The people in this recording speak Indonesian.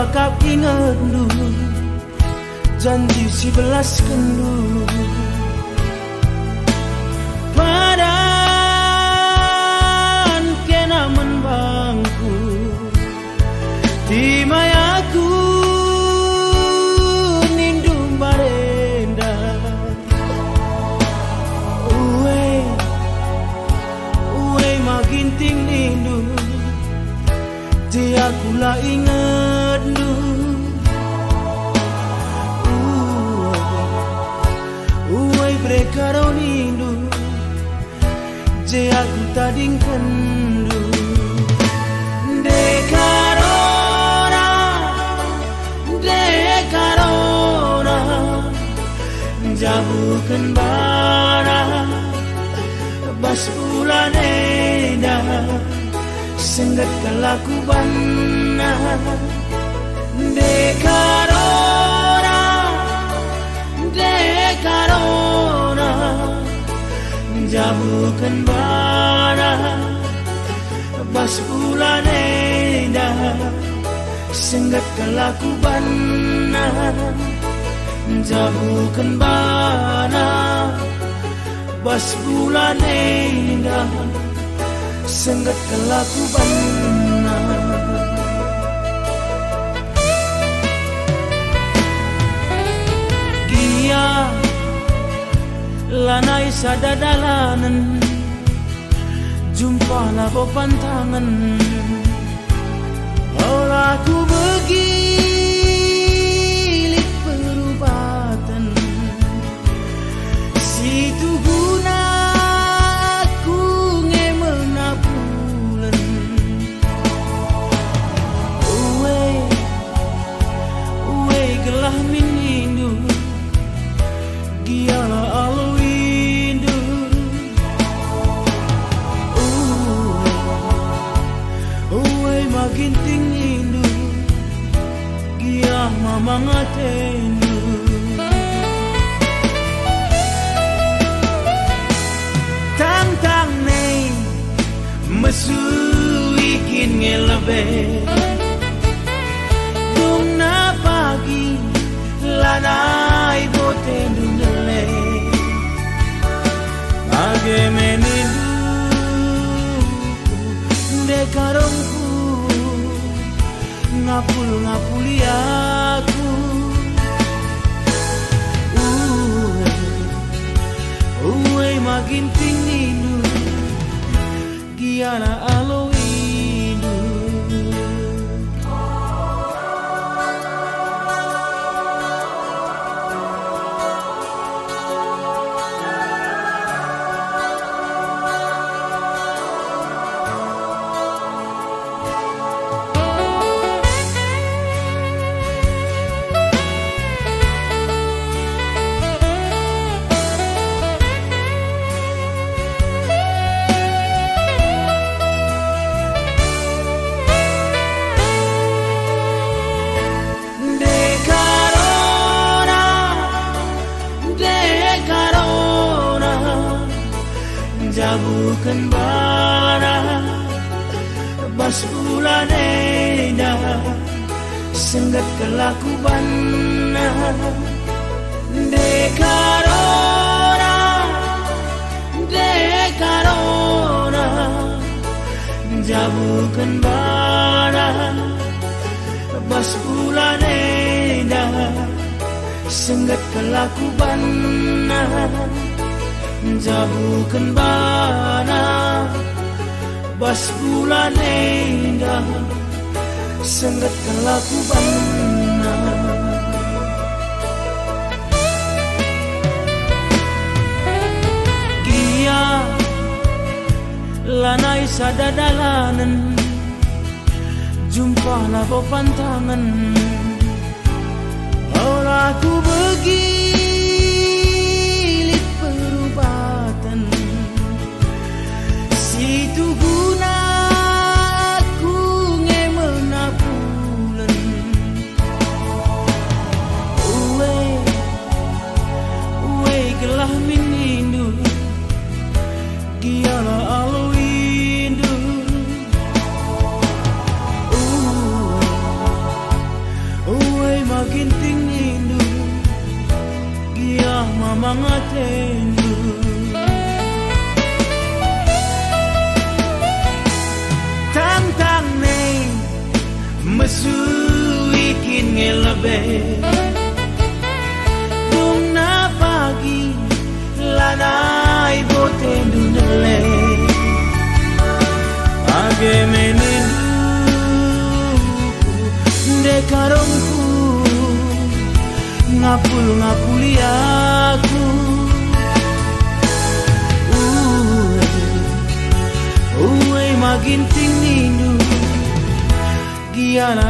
bakal inget dulu janji si belas kendu padan kena menbangku di mayaku nindung barenda uwe maginting nindu dia kula inget du uwe brekaro nindu dia aku tading kendu dekarona jabukan bara bas bulan edah senggat kelaku bana dekarona jabukan bara bas bulan edah senggat kelaku bana jabukan bana bas bulan edah senggat kelaku bana gia lanai sadadalanan jumpa labo pantangan aku begilit perubatan situ guna aku ngemena bulan uwe gelah minindu giala alwindu uwe makin tinggi mamang atendu tang nei mesu ikin ngelebe dung na pagi lanai botendu nele age menindu dekarongku ngapuli aku uwe makin tinggi giana aloidu jabukan bara bas bulan edah senggat kelaku bana dekarona jabukan bara bas bulan edah senggat kelaku bana jabukan bana bas bulan edah senggat kelaku bana gia lanai sadadalanan jumpa labo pantangan aku begilit perubatan situ guna aku ngemena bulan uwe gelah minindu giala alwindu mangatenu tantang nei mesu ikin ngelabe tung na pagi lanai botendu nele age menendu dekarongku ngapuli aku uwe maginting nindu giana